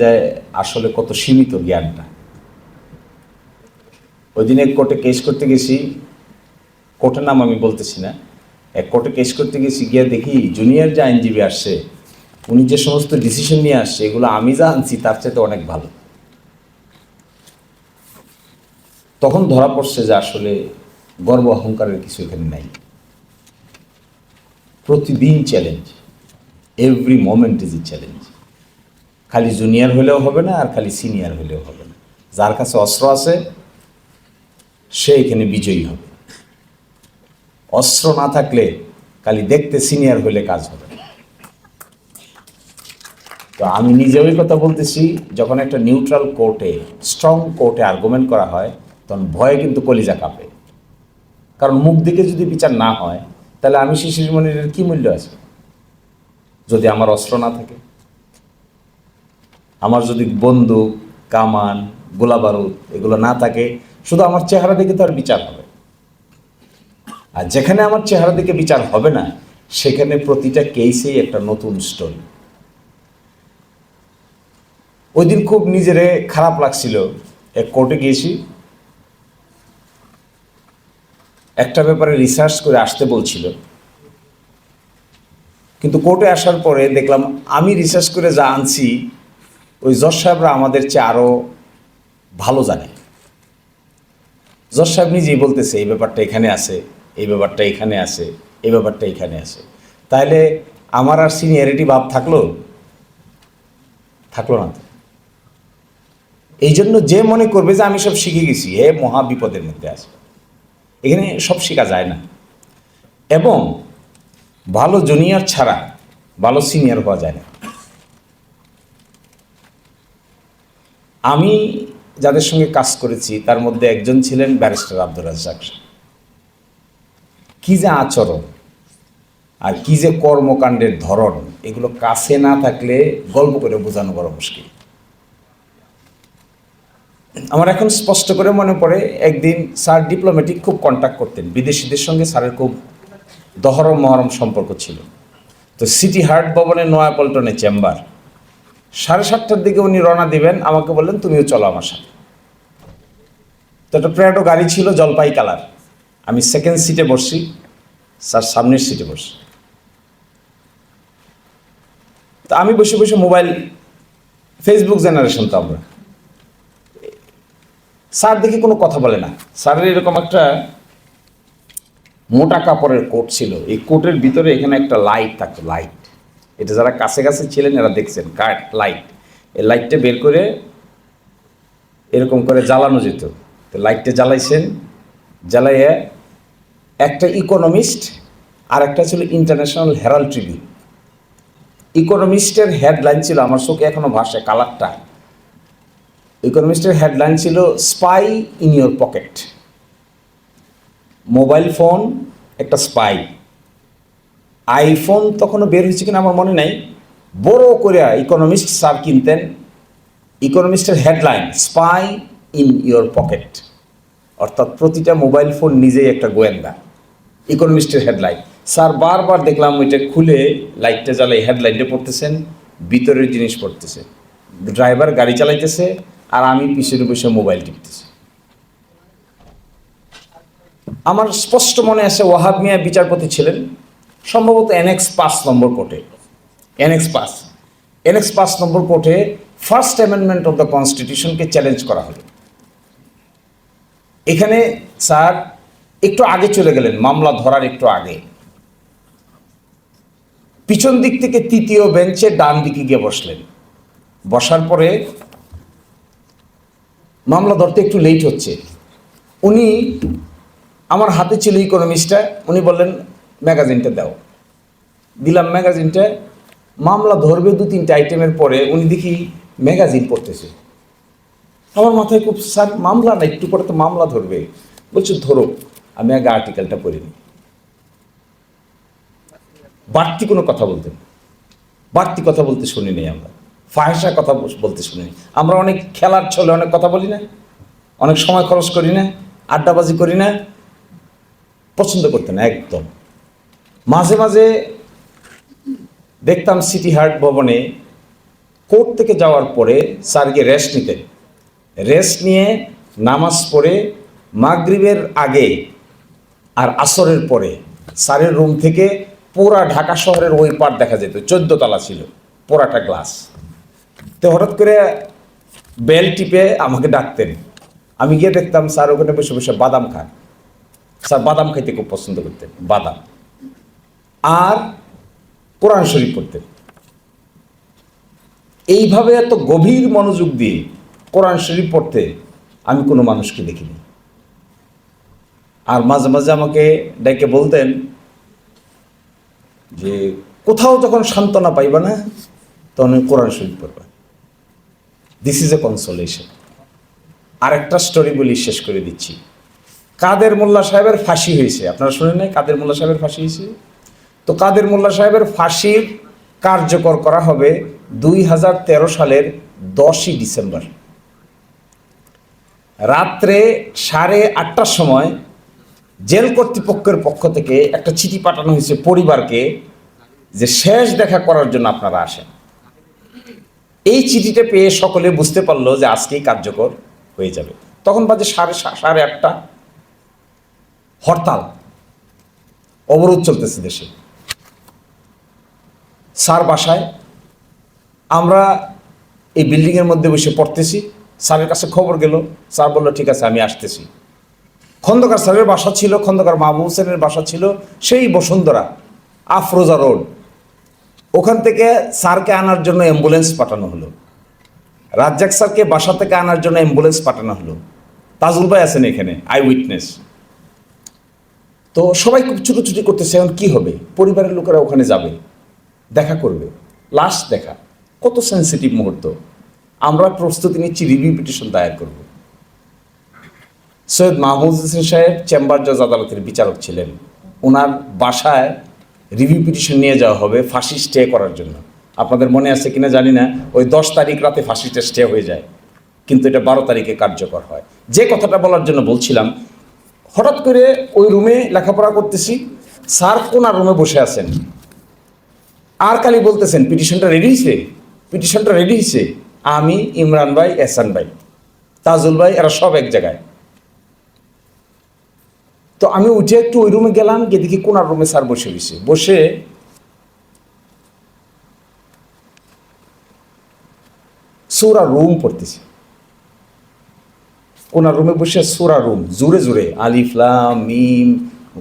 যে আসলে কত সীমিত জ্ঞানটা। ওই দিন এক কোর্টে কেস করতে গেছি, কোর্টের নাম আমি বলতেছি না, এক কোর্টে কেস করতে গেছি, গিয়ে দেখি জুনিয়র যে আইনজীবী আসছে উনি যে সমস্ত ডিসিশন নিয়ে আসছে এগুলো আমি যা আনছি তার চাইতে অনেক ভালো। তখন ধরা পড়ছে যে আসলে গর্ব অহংকারের কিছু এখানে নাই। প্রতিদিন challenge, every moment is a challenge. খালি জুনিয়র হলেও হবে না, আর খালি সিনিয়র হলেও হবে না। যার কাছে অস্ত্র আছে সে এখানে বিজয়ী হবে। অস্ত্র না থাকলে খালি দেখতে সিনিয়র হলে কাজ হবে না। তো আমি নিজে ওই কথা বলতেছি, যখন একটা নিউট্রাল কোর্টে, স্ট্রং কোর্টে আর্গুমেন্ট করা হয় তখন ভয়ে কিন্তু কলিজা কাঁপে। কারণ মুখ দিকে যদি বিচার না হয় তাহলে আমি শিশির মনিরের কী মূল্য আছে যদি আমার অস্ত্র না থাকে? আমার যদি বন্দুক, কামান, গোলা বারুদ এগুলো না থাকে, শুধু আমার চেহারা দেখে তো আর বিচার হবে। আর যেখানে আমার চেহারা দেখে বিচার হবে না সেখানে প্রতিটা কেসেই একটা নতুন স্টোরি। ওই দিন খুব নিজেরে খারাপ লাগছিল। এক কোর্টে গিয়েছি, একটা ব্যাপারে রিসার্চ করে আসতে বলছিল, কিন্তু কোর্টে আসার পরে দেখলাম আমি রিসার্চ করে যা আনছি ওই জজ সাহেবরা আমাদের চেয়ে আরও ভালো জানে। জজ সাহেব নিজেই বলতেছে এই ব্যাপারটা এখানে আছে, এই ব্যাপারটা এখানে আছে, এই ব্যাপারটা এখানে আছে। তাহলে আমার আর সিনিয়রিটি ভাব থাকলো না তো। এই জন্য যে মনে করবে যে আমি সব শিখে গেছি, এ মহা বিপদের মধ্যে আছে। এখানে সব শেখা যায় না, এবং ভালো জুনিয়র ছাড়া ভালো সিনিয়র হওয়া যায় না। আমি যাদের সঙ্গে কাজ করেছি তার মধ্যে একজন ছিলেন ব্যারিস্টার আব্দুর রাজ্জাক। কী যে আচরণ আর কী যে কর্মকাণ্ডের ধরন, এগুলো কাছে না থাকলে গল্প করে বোঝানো বড় মুশকিল। আমার এখন স্পষ্ট করে মনে পড়ে, একদিন স্যার ডিপ্লোম্যাটিক খুব কন্ট্যাক্ট করতেন, বিদেশিদের সঙ্গে স্যারের খুব দহরম মহরম সম্পর্ক ছিল। তো সিটি হার্ট ভবনের নয়াপল্টনে চেম্বার, 7:30টার দিকে উনি রওনা দিবেন, আমাকে বললেন তুমিও চলো আমার সাথে। তো একটা প্রাডো গাড়ি ছিল জলপাই কালার, আমি সেকেন্ড সিটে বসছি, স্যার সামনের সিটে বসছি। তো আমি বসে বসে মোবাইল, ফেসবুক জেনারেশন তো আমরা, স্যার দেখি কোনো কথা বলে না। স্যারের এরকম একটা মোটা কাপড়ের কোট ছিল, এই কোটের ভিতরে এখানে একটা লাইট থাকতো, লাইট। এটা যারা কাছে কাছে ছিলেন এরা দেখছেন, কাঠ লাইট। এই লাইটটা বের করে এরকম করে জ্বালানো যেত। তো লাইটটা জ্বালাইছেন, জ্বালাইয়া একটা ইকোনমিস্ট আর একটা ছিল ইন্টারন্যাশনাল হেরাল্ড ট্রিবিউন। ইকোনমিস্টের হেডলাইন ছিল, আমার চোখে এখনো ভাসে কালারটা, ইকোনমিস্টের হেডলাইন ছিল spy in your pocket. Mobile phone একটা স্পাই। আইফোন তখনও বের হয়েছে কিনা আমার মনে নাই, বড় করে ইকোনমিস্ট স্যার কিনতেন। ইকোনমিস্টের headline spy in your pocket, অর্থাৎ প্রতিটা মোবাইল ফোন নিজেই একটা গোয়েন্দা। ইকোনমিস্টের হেডলাইন স্যার বারবার দেখলাম ওইটা খুলে লাইটটা জ্বালাই হেডলাইনটা পড়তেছেন, ভিতরের জিনিস পড়তেছে। ড্রাইভার গাড়ি চালাইতেছে আর আমি পিছনে বসে মোবাইল টিপতেছি। আমার স্পষ্ট মনে আছে ওয়াহাব মিয়া বিচারপতি ছিলেন, সম্ভবত NX 5 নম্বর কোর্টে। NX 5 নম্বর কোর্টে ফার্স্ট অ্যামেন্ডমেন্ট অফ দ্য কনস্টিটিউশনকে চ্যালেঞ্জ করা হলো। এখানে স্যার একটু আগে চলে গেলেন, মামলা ধরার একটু আগে, পিছন দিক থেকে তৃতীয় বেঞ্চে ডান দিকে গিয়ে বসলেন। বসার পরে মামলা ধরতে একটু লেট হচ্ছে, উনি, আমার হাতে ছিল ইকোনমিস্টটা, উনি বললেন ম্যাগাজিনটা দাও। দিলাম ম্যাগাজিনটা, মামলা ধরবে 2-3টা আইটেমের পরে উনি দেখি ম্যাগাজিন পড়তেছে। আমার মাথায় খুব, স্যার মামলা না, একটু পরে তো মামলা ধরবে। বলছে ধরো, আমি আগে আর্টিকেলটা পড়িনি। বাড়তি কোনো কথা বলতেন, বাড়তি কথা বলতে শুনিনি আমরা, ফাহেসা কথা বলতে শুনিনি আমরা। অনেক খেলার ছলে অনেক কথা বলি না, অনেক সময় খরচ করি না, আড্ডাবাজি করি না, পছন্দ করতেন না একদম। মাঝে মাঝে দেখতাম সিটি হার্ট ভবনে কোর্ট থেকে যাওয়ার পরে স্যারকে রেস্ট নিতেন। রেস্ট নিয়ে নামাজ পড়ে মাগরিবের আগে আর আসরের পরে স্যারের রুম থেকে পুরা ঢাকা শহরের ওই পার দেখা যেত, 14 তলা ছিল, পুরাটা গ্লাস। তো হঠাৎ করে বেল টিপে আমাকে ডাকতেন। আমি গিয়ে দেখতাম স্যার ওখানে বসে বসে বাদাম খান। স্যার বাদাম খাইতে খুব পছন্দ করতেন, বাদাম আর কোরআন শরীফ পড়তেন। এইভাবে এত গভীর মনোযোগ দিয়ে কোরআন শরীফ পড়তে আমি কোনো মানুষকে দেখিনি। আর মাঝে মাঝে আমাকে ডেকে বলতেন যে কোথাও যখন সান্ত্বনা পাইবা না তখন কোরআন শরীফ পড়বা, দিস ইজ এ কনসোলেশন। আরেকটা স্টোরি বলি, শেষ করে দিচ্ছি। কাদের মোল্লা সাহেবের ফাঁসি হয়েছে, আপনারা শুনেন নাই? কাদের মোল্লা সাহেবের ফাঁসি হয়েছে। তো কাদের মোল্লা সাহেবের ফাঁসির কার্যকর করা হবে 2013 সালের 10ই ডিসেম্বর রাত্রে 8:30টার সময় জেল কর্তৃপক্ষের পক্ষ থেকে একটা চিঠি পাঠানো হয়েছে পরিবারকে যে শেষ দেখা করার জন্য আপনারা আসেন। এই চিঠিটা পেয়ে সকলে বুঝতে পারলো যে আজকেই কার্যকর হয়ে যাবে। তখন বাজে 8:30, হরতাল, অবরোধ চলতেছে দেশে। স্যার বাসায়, আমরা এই বিল্ডিংয়ের মধ্যে বসে পড়তেছি। স্যারের কাছে খবর গেল, স্যার বলল ঠিক আছে আমি আসতেছি। খন্দকার স্যারের বাসা ছিল, খন্দকার মাহবুব হোসেনের বাসা ছিল সেই বসুন্ধরা আফরোজা রোড। ওখান থেকে স্যারকে আনার জন্য অ্যাম্বুলেন্স পাঠানো হলো। রাজ্জাক স্যারকে বাসা থেকে আনার জন্য অ্যাম্বুলেন্স পাঠানো হলো। তাজুল ভাই আছেন এখানে, আই উইটনেস। তো সবাই খুব ছুটোছুটি করতেছে, এখন কী হবে? পরিবারের লোকেরা ওখানে যাবে, দেখা করবে, লাস্ট দেখা, কত সেন্সিটিভ মুহূর্ত। আমরা প্রস্তুতি নিচ্ছি, রিভিউ পিটিশন দায়ের করব। সৈয়দ মাহমুদ হোসেন সাহেব চেম্বার জজ আদালতের বিচারক ছিলেন। ওনার বাসায় রিভিউ পিটিশন নিয়ে যাওয়া হবে ফাঁসি স্টে করার জন্য। আপনাদের মনে আছে কিনা জানি না, ওই 10 তারিখ রাতে ফাঁসিটা স্টে হয়ে যায়, কিন্তু এটা 12 তারিখে কার্যকর হয়। যে কথাটা বলার জন্য বলছিলাম, হঠাৎ করে ওই রুমে লেখাপড়া করতেছি, স্যার কোনার রুমে বসে আছেন, আর খালি বলতেছেন পিটিশনটা রেডি হয়েছে, পিটিশনটা রেডি হয়েছে। আমি, ইমরান ভাই, এহসান ভাই, তাজুল ভাই, এরা সব এক জায়গায়। তো আমি উঠে একটু ওই রুমে গেলাম, গিয়ে দেখি কোনার রুমে স্যার বসে বসে বসে সূরা রুম পড়তেছি। কোনার রুমে বসে সূরা রুম জোরে জোরে, আলিফ লাম মিম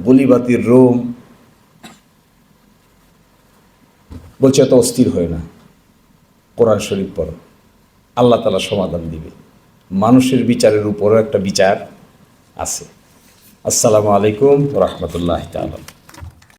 গুলিবাতির রুম বলছে। এত অস্থির হয় না, কোরআন শরীফ পড়ো, আল্লাহ তাআলা সমাধান দিবে। মানুষের বিচারের উপরও একটা বিচার আছে। আসসালামু আলাইকুম ওয়া রাহমাতুল্লাহি তাআলা।